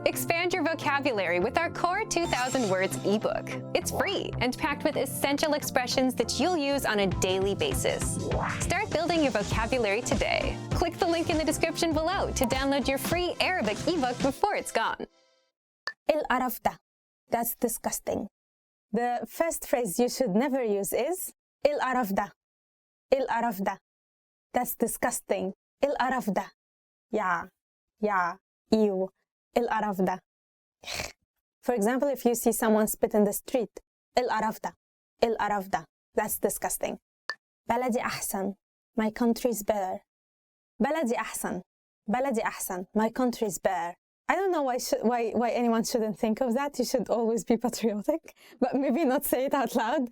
Expand your vocabulary with our Core 2000 Words ebook. It's free and packed with essential expressions that you'll use on a daily basis. Start building your vocabulary today. Click the link in the description below to download your free Arabic ebook before it's gone. القرف ده. That's disgusting. The first phrase you should never use is القرف ده. القرف ده. That's disgusting. القرف ده. Yeah, ew. القرف ده. For example, if you see someone spit in the street, القرف ده. القرف ده. That's disgusting. بلدي أحسن. My country's better. بلدي أحسن. بلدي أحسن. My country's better. I don't know why anyone shouldn't think of that. You should always be patriotic, but maybe not say it out loud.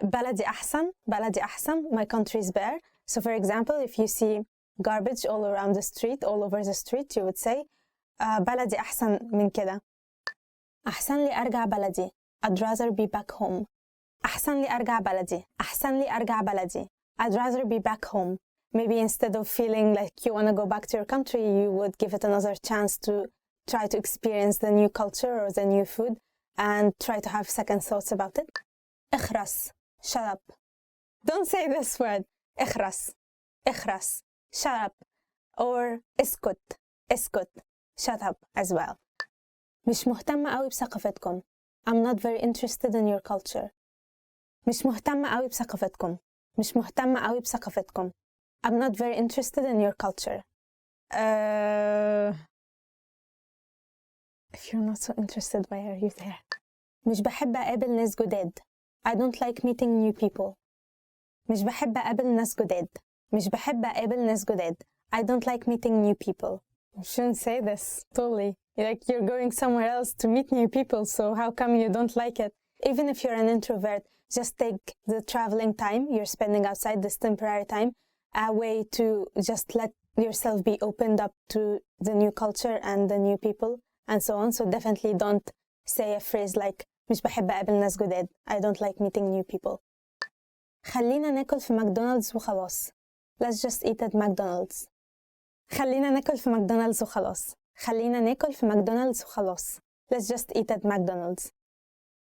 بلدي أحسن. بلدي أحسن. My country's better. So for example, if you see garbage all around the street, all over the street, you would say بلدي أحسن من كده. أحسن لي أرجع بلدي. I'd rather be back home. أحسن لي أرجع بلدي. أحسن لي أرجع بلدي. I'd rather be back home. Maybe instead of feeling like you want to go back to your country, you would give it another chance to try to experience the new culture or the new food and try to have second thoughts about it. اخرس. Shut up. Don't say this word. اخرس. اخرس. Shut up. Or اسكت. اسكت. Shut up as well. مش مهتمة قوي بثقافتكم. I'm not very interested in your culture. مش مهتمة قوي بثقافتكم. مش مهتمة قوي بثقافتكم. I'm not very interested in your culture. If you're not so interested, why are you there? مش بحب أقابل ناس جداد. I don't like meeting new people. مش بحب أقابل ناس جداد. مش بحب أقابل ناس جداد. I don't like meeting new people. You shouldn't say this, totally. Like you're going somewhere else to meet new people, so how come you don't like it? Even if you're an introvert, just take the traveling time you're spending outside, this temporary time, a way to just let yourself be opened up to the new culture and the new people and so on. So definitely don't say a phrase like مش بحب أقابل ناس جداد. I don't like meeting new people. خلينا ناكل في ماكدونالدز وخلاص. Let's just eat at McDonald's. خلينا ناكل في ماكدونالدز وخلاص. خلينا ناكل في ماكدونالدز وخلاص. Let's just eat at McDonald's.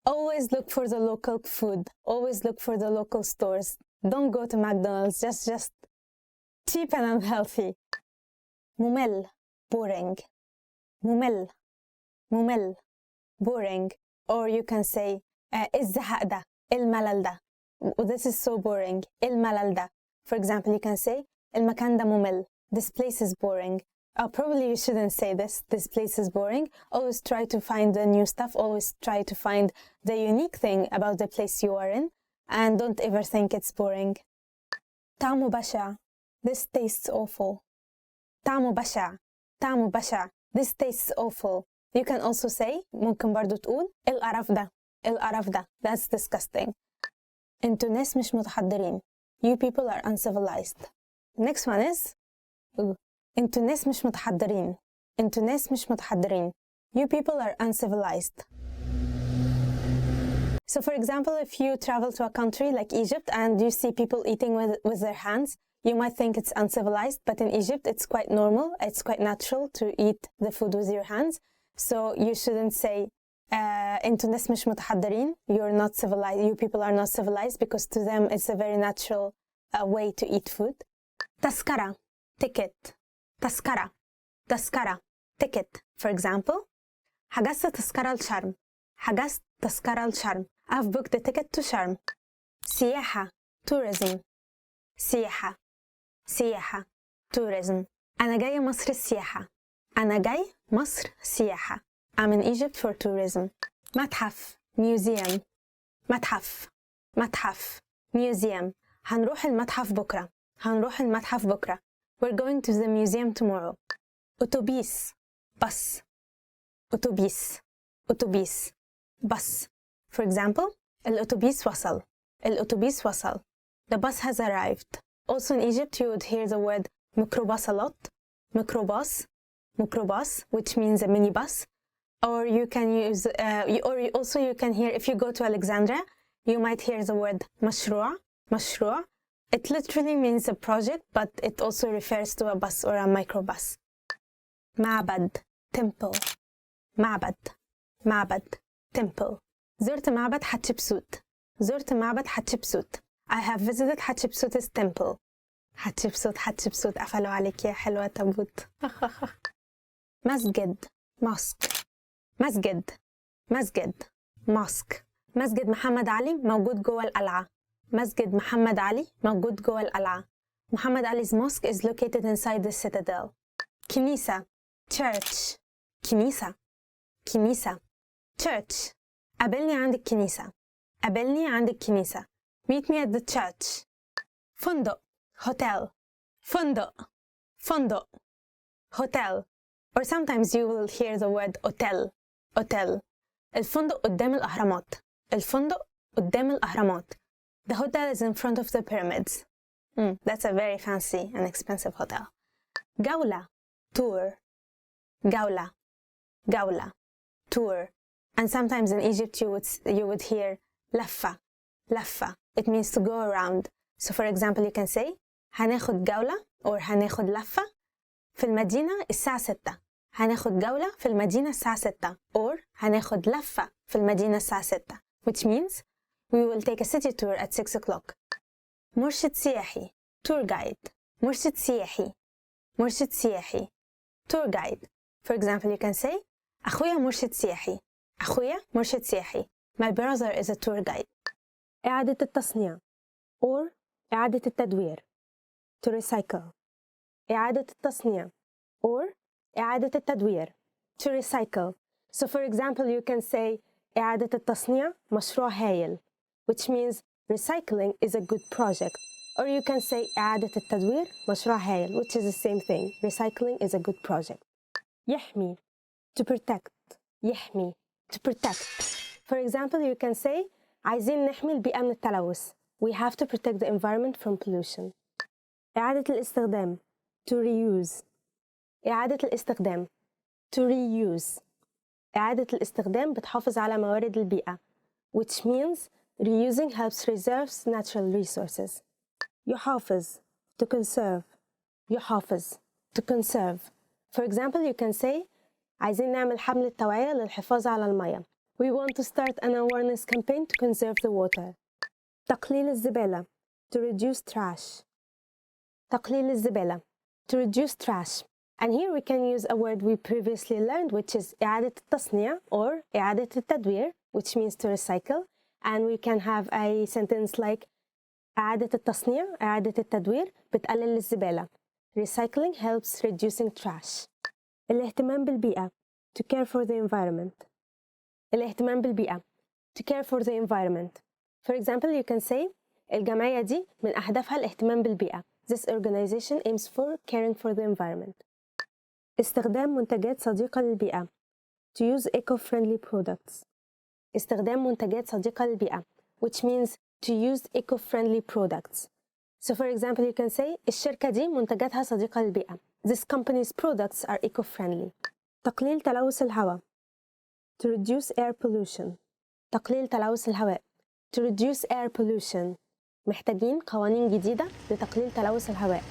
Always look for the local food. Always look for the local stores. Don't go to McDonald's. Just cheap and unhealthy. ممل. Boring. ممل. ممل. Boring. Or you can say الزهق ده. الملل ده. This is so boring. الملل ده. For example, you can say المكان ده ممل. This place is boring. Probably you shouldn't say this. This place is boring. Always try to find the new stuff. Always try to find the unique thing about the place you are in. And don't ever think it's boring. طعمه بشع. This tastes awful. طعمه بشع. طعمه بشع. This tastes awful. You can also say, ممكن برضو تقول القرف ده. القرف ده. That's disgusting. انتوا ناس مش متحضرين. You people are uncivilized. Next one is انتوا ناس مش متحضرين. انتوا ناس مش متحضرين. You people are uncivilized. So for example, if you travel to a country like Egypt and you see people eating with their hands, you might think it's uncivilized, but in Egypt it's quite normal. It's quite natural to eat the food with your hands. So you shouldn't say انتوا ناس مش متحضرين. You're not civilized. You people are not civilized because to them it's a very natural way to eat food. تذكرة. Ticket. تذكرة. تذكرة. Ticket. For example, حجزت تذكرة لشرم. حجزت تذكرة لشرم. I've booked a ticket to Sharm. سياحة. Tourism. سياحة. سياحة. Tourism. أنا جاي مصر السياحة. أنا جاي مصر سياحة. I'm in Egypt for tourism. متحف. Museum. متحف. متحف. Museum. هنروح المتحف بكرة. هنروح المتحف بكرة. We're going to the museum tomorrow. أتوبيس. bus. أتوبيس. أتوبيس. bus. For example, الأتوبيس وصل. الأتوبيس وصل. The bus has arrived. Also in Egypt you would hear the word ميكروباص a lot. ميكروباص. ميكروباص, which means a minibus. Or you can use, you can hear, if you go to Alexandria, you might hear the word مشروع. مشروع. It literally means a project, but it also refers to a bus or a microbus. معبد. Temple. معبد معبد temple. زرت معبد حتشبسوت. زرت معبد حتشبسوت. I have visited حتشبسوت's temple. حتشبسوت قفلوا عليك يا حلوة تابوت. مسجد mosque. مسجد mosque. مسجد محمد علي موجود جوه القلعة. مسجد محمد علي موجود جوه القلعة. محمد علي's mosque is located inside the citadel. كنيسة church. كنيسة church. قابلني عند الكنيسة. Meet me at the church. فندق hotel. فندق hotel. Or sometimes you will hear the word hotel. الفندق قدام الأهرامات. The hotel is in front of the pyramids. That's a very fancy and expensive hotel. جولة tour. جولة tour. And sometimes in Egypt you would hear لفة. It means to go around. So for example you can say هناخد جولة or هناخد لفة في المدينة الساعة 6. هناخد جولة في المدينة الساعة 6 or هناخد لفة في المدينة الساعة 6 which means we will take a city tour at 6 o'clock. مرشد سياحي tour guide. مرشد سياحي tour guide. For example you can say أخويا مرشد سياحي. My brother is a tour guide. إعادة التصنيع or إعادة التدوير to recycle. إعادة التصنيع or إعادة التدوير to recycle. So for example you can say إعادة التصنيع مشروع هايل which means recycling is a good project. Or you can say إعادة التدوير مشروع هايل which is the same thing. Recycling is a good project. يحمي to protect. To protect. For example you can say عايزين نحمي البيئة من التلوث. We have to protect the environment from pollution. إعادة الاستخدام to reuse. إعادة الاستخدام بتحافظ على موارد البيئة which means reusing helps preserve natural resources. يحافظ to conserve. For example you can say عايزين نعمل حملة توعية للحفاظ على المياه. We want to start an awareness campaign to conserve the water. تقليل الزبالة to reduce trash. And here we can use a word we previously learned which is إعادة التصنيع or إعادة التدوير which means to recycle. And we can have a sentence like إعادة التصنيع إعادة التدوير بتقلل الزبالة. Recycling helps reducing trash. الاهتمام بالبيئة to care for the environment. For example you can say الجمعية دي من أهدافها الاهتمام بالبيئة. This organization aims for caring for the environment. استخدام منتجات صديقة للبيئة to use eco-friendly products. which means to use eco-friendly products. So for example you can say الشركة دي منتجاتها صديقة للبيئة. This company's products are eco-friendly. تقليل تلوث الهواء to reduce air pollution. to reduce air pollution. محتاجين قوانين جديدة لتقليل تلوث الهواء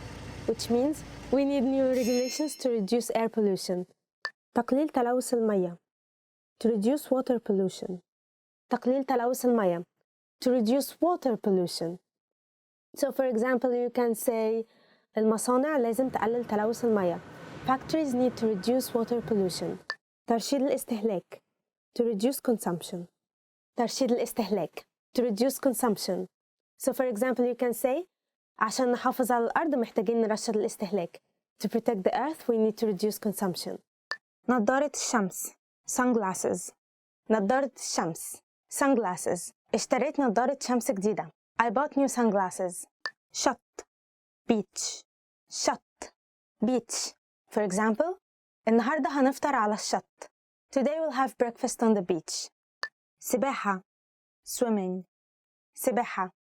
which means we need new regulations to reduce air pollution. تقليل تلوث المياه to reduce water pollution. to reduce water pollution. So for example you can say المصانع لازم تقلل تلوث المياه. Factories need to reduce water pollution. ترشيد الاستهلاك to reduce consumption. So for example you can say عشان نحافظ على الأرض محتاجين نرشد الاستهلاك. To protect the earth we need to reduce consumption. نظارة الشمس sunglasses. اشتريت نظارة شمس جديدة. I bought new sunglasses. shut beach. For example النهاردة هنفطر على الشط. Today we'll have breakfast on the beach. سباحة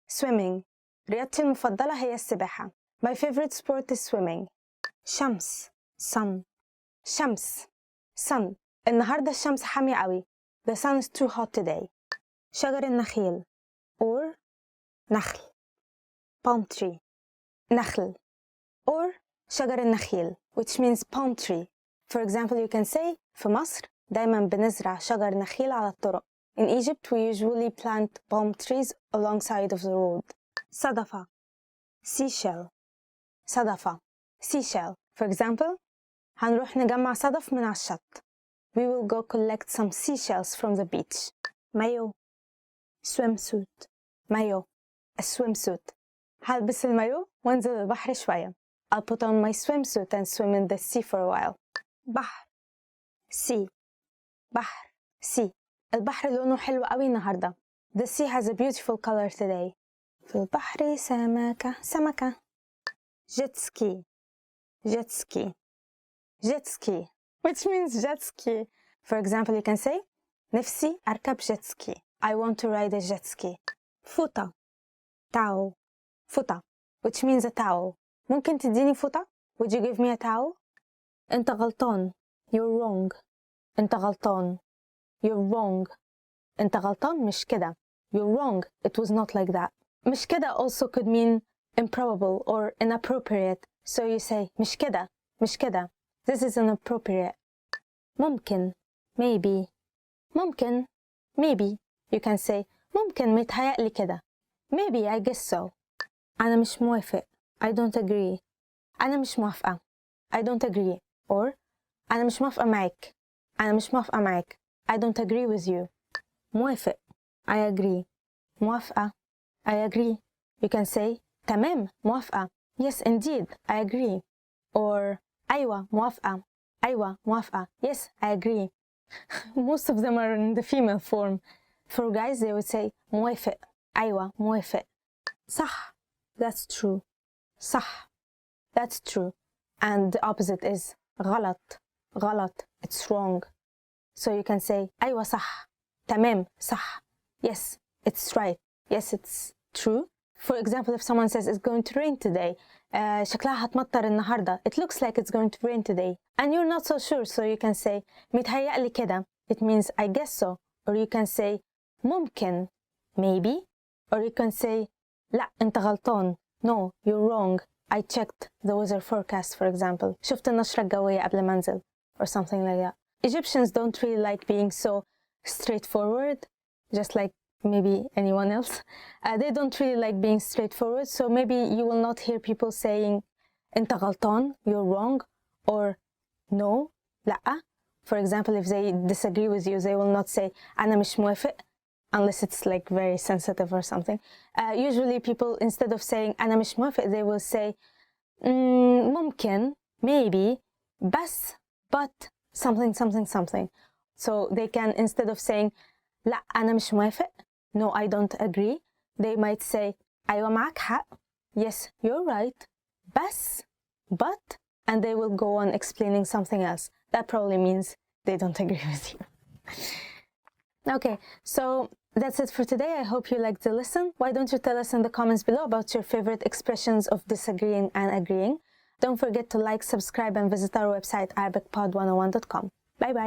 swimming. رياضتي المفضلة هي السباحة. My favorite sport is swimming. شمس sun. النهاردة الشمس حامية قوي. The sun is too hot today. شجر النخيل or نخل. palm tree. نخل or شجر النخيل which means palm tree. For example you can say في مصر دايما بنزرع شجر نخيل على الطرق. In Egypt, we usually plant palm trees alongside of the road. صدفة seashell. صدفة seashell. For example, هنروح نجمع صدف من على الشط. We will go collect some seashells from the beach. مايو swimsuit. مايو a swimsuit. هلبس المايو وانزل البحر شوية. I'll put on my swimsuit and swim in the sea for a while. بحر sea. بحر sea. البحر لونه حلو قوي النهاردة. The sea has a beautiful color today. في البحر سمكة سمكة. jet ski. jet ski. jet ski, which means jet ski. For example, you can say نفسي أركب jet ski. I want to ride a jet ski. فوطة towel. فوطة, which means a towel. ممكن تديني فوطة? Would you give me a towel? أنت غلطان. You're wrong. أنت غلطان. You're wrong. أنت غلطان مش كده. You're wrong. It was not like that. مش كده also could mean improbable or inappropriate. So you say مش كده. مش كده. This is inappropriate. ممكن. Maybe. ممكن. Maybe. You can say ممكن متهيألي كده. Maybe I guess so. أنا مش موافق. I don't agree. أنا مش موافقة. I don't agree. Or أنا مش موافقة معاك. أنا مش موافقة معاك. I don't agree with you. موافق. I agree. موافقة. I agree. You can say تمام موافقة. Yes indeed I agree. Or أيوة موافقة. أيوة موافقة. Yes I agree. Most of them are in the female form. For guys they would say موافق. أيوة موافق. صح. That's true. صح. That's true. And the opposite is غلط. غلط. It's wrong. So you can say أيوة صح. تمام صح. Yes, it's right. Yes, it's true. For example, if someone says it's going to rain today, شكلها هتمطر النهاردة. It looks like it's going to rain today. And you're not so sure, so you can say متهيألي كده. It means I guess so. Or you can say ممكن. Maybe. Or you can say لا أنت غلطان. No, you're wrong. I checked the weather forecast, for example. شفت النشرة الجوية قبل ما أنزل. Or something like that. Egyptians don't really like being so straightforward, just like maybe anyone else. They don't really like being straightforward, so maybe you will not hear people saying أنت غلطان, you're wrong, or no, لأ. For example, if they disagree with you, they will not say أنا مش موافق, unless it's like very sensitive or something. Usually people, instead of saying أنا مش موافق, they will say ممكن, maybe, بس, but, something, something, something. So they can, instead of saying لا أنا مش موافق, no I don't agree, they might say أيوة معك حق, yes you're right, بس, but, and they will go on explaining something else. That probably means they don't agree with you. Okay, so that's it for today. I hope you liked the lesson. Why don't you tell us in the comments below about your favorite expressions of disagreeing and agreeing. Don't forget to like, subscribe, and visit our website, ArabicPod101.com. Bye bye.